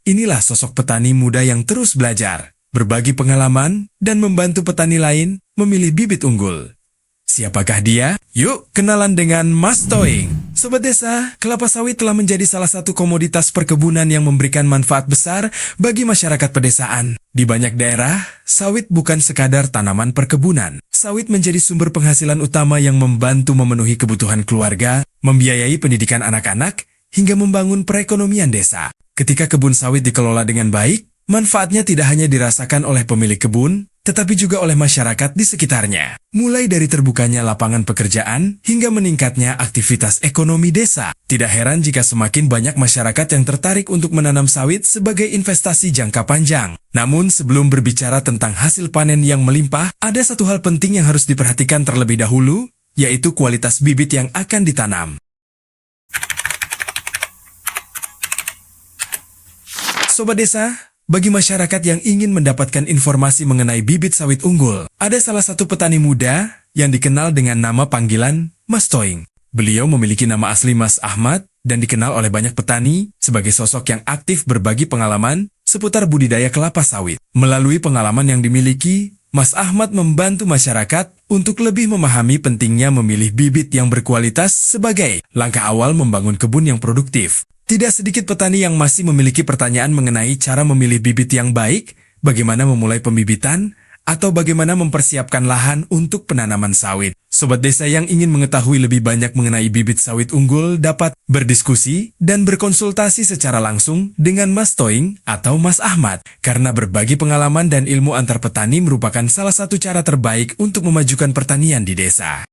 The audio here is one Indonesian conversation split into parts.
inilah sosok petani muda yang terus belajar, berbagi pengalaman, dan membantu petani lain memilih bibit unggul. Siapakah dia? Yuk kenalan dengan Mas Toing. Sobat Desa, kelapa sawit telah menjadi salah satu komoditas perkebunan yang memberikan manfaat besar bagi masyarakat pedesaan. Di banyak daerah, sawit bukan sekadar tanaman perkebunan. Sawit menjadi sumber penghasilan utama yang membantu memenuhi kebutuhan keluarga, membiayai pendidikan anak-anak, hingga membangun perekonomian desa. Ketika kebun sawit dikelola dengan baik, manfaatnya tidak hanya dirasakan oleh pemilik kebun, tetapi juga oleh masyarakat di sekitarnya. Mulai dari terbukanya lapangan pekerjaan hingga meningkatnya aktivitas ekonomi desa. Tidak heran jika semakin banyak masyarakat yang tertarik untuk menanam sawit sebagai investasi jangka panjang. Namun sebelum berbicara tentang hasil panen yang melimpah, ada satu hal penting yang harus diperhatikan terlebih dahulu, yaitu kualitas bibit yang akan ditanam. Sobat Desa, bagi masyarakat yang ingin mendapatkan informasi mengenai bibit sawit unggul, ada salah satu petani muda yang dikenal dengan nama panggilan Mas Toing. Beliau memiliki nama asli Mas Ahmad dan dikenal oleh banyak petani sebagai sosok yang aktif berbagi pengalaman seputar budidaya kelapa sawit. Melalui pengalaman yang dimiliki, Mas Ahmad membantu masyarakat untuk lebih memahami pentingnya memilih bibit yang berkualitas sebagai langkah awal membangun kebun yang produktif. Tidak sedikit petani yang masih memiliki pertanyaan mengenai cara memilih bibit yang baik, bagaimana memulai pembibitan, atau bagaimana mempersiapkan lahan untuk penanaman sawit. Sobat Desa yang ingin mengetahui lebih banyak mengenai bibit sawit unggul dapat berdiskusi dan berkonsultasi secara langsung dengan Mas Toing atau Mas Ahmad, karena berbagi pengalaman dan ilmu antar petani merupakan salah satu cara terbaik untuk memajukan pertanian di desa.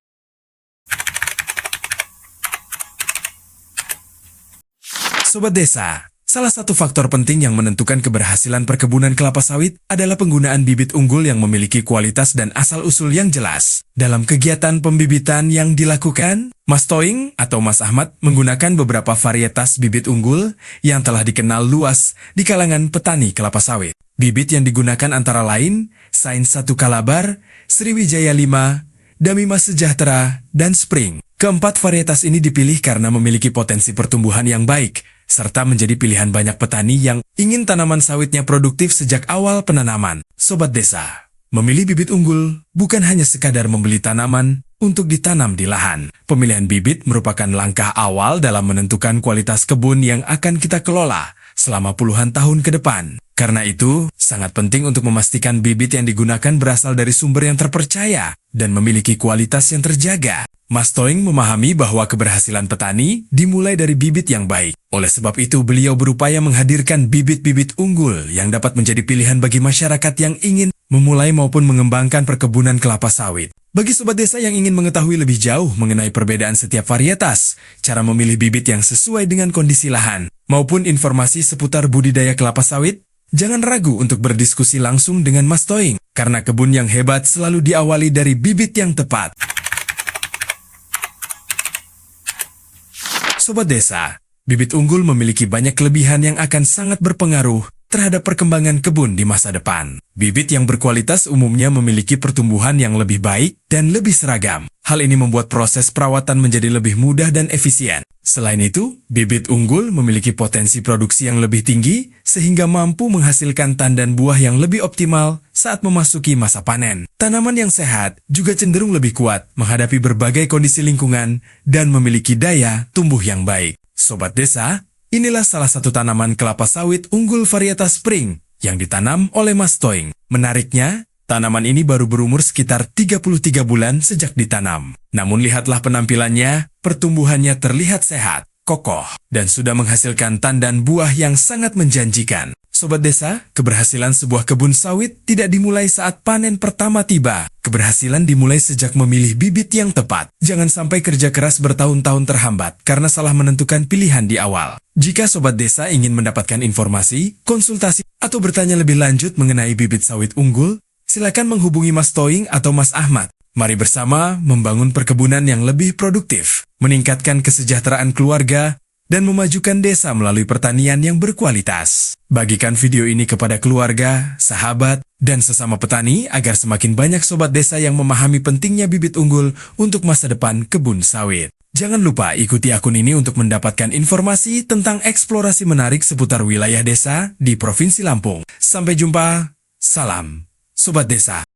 Sobat Desa, salah satu faktor penting yang menentukan keberhasilan perkebunan kelapa sawit adalah penggunaan bibit unggul yang memiliki kualitas dan asal-usul yang jelas. Dalam kegiatan pembibitan yang dilakukan, Mas Toing atau Mas Ahmad menggunakan beberapa varietas bibit unggul yang telah dikenal luas di kalangan petani kelapa sawit. Bibit yang digunakan antara lain Sains 1 Kalabar, Sriwijaya 5, Damima Sejahtera, dan Spring. Keempat varietas ini dipilih karena memiliki potensi pertumbuhan yang baik, serta menjadi pilihan banyak petani yang ingin tanaman sawitnya produktif sejak awal penanaman. Sobat Desa, memilih bibit unggul bukan hanya sekadar membeli tanaman untuk ditanam di lahan. Pemilihan bibit merupakan langkah awal dalam menentukan kualitas kebun yang akan kita kelola selama puluhan tahun ke depan. Karena itu, sangat penting untuk memastikan bibit yang digunakan berasal dari sumber yang terpercaya dan memiliki kualitas yang terjaga. Mas Toing memahami bahwa keberhasilan petani dimulai dari bibit yang baik. Oleh sebab itu, beliau berupaya menghadirkan bibit-bibit unggul yang dapat menjadi pilihan bagi masyarakat yang ingin memulai maupun mengembangkan perkebunan kelapa sawit. Bagi Sobat Desa yang ingin mengetahui lebih jauh mengenai perbedaan setiap varietas, cara memilih bibit yang sesuai dengan kondisi lahan, maupun informasi seputar budidaya kelapa sawit, jangan ragu untuk berdiskusi langsung dengan Mas Toing, karena kebun yang hebat selalu diawali dari bibit yang tepat. Sobat Desa, bibit unggul memiliki banyak kelebihan yang akan sangat berpengaruh terhadap perkembangan kebun di masa depan. Bibit yang berkualitas umumnya memiliki pertumbuhan yang lebih baik dan lebih seragam. Hal ini membuat proses perawatan menjadi lebih mudah dan efisien. Selain itu, bibit unggul memiliki potensi produksi yang lebih tinggi sehingga mampu menghasilkan tandan buah yang lebih optimal saat memasuki masa panen. Tanaman yang sehat juga cenderung lebih kuat menghadapi berbagai kondisi lingkungan dan memiliki daya tumbuh yang baik. Sobat Desa, inilah salah satu tanaman kelapa sawit unggul varietas Spring yang ditanam oleh Mas Toing. Menariknya, tanaman ini baru berumur sekitar 33 bulan sejak ditanam. Namun lihatlah penampilannya, pertumbuhannya terlihat sehat, kokoh, dan sudah menghasilkan tandan buah yang sangat menjanjikan. Sobat Desa, keberhasilan sebuah kebun sawit tidak dimulai saat panen pertama tiba. Keberhasilan dimulai sejak memilih bibit yang tepat. Jangan sampai kerja keras bertahun-tahun terhambat karena salah menentukan pilihan di awal. Jika Sobat Desa ingin mendapatkan informasi, konsultasi, atau bertanya lebih lanjut mengenai bibit sawit unggul, silakan menghubungi Mas Toing atau Mas Ahmad. Mari bersama membangun perkebunan yang lebih produktif, meningkatkan kesejahteraan keluarga, dan memajukan desa melalui pertanian yang berkualitas. Bagikan video ini kepada keluarga, sahabat, dan sesama petani agar semakin banyak Sobat Desa yang memahami pentingnya bibit unggul untuk masa depan kebun sawit. Jangan lupa ikuti akun ini untuk mendapatkan informasi tentang eksplorasi menarik seputar wilayah desa di Provinsi Lampung. Sampai jumpa, salam Sobat Desa.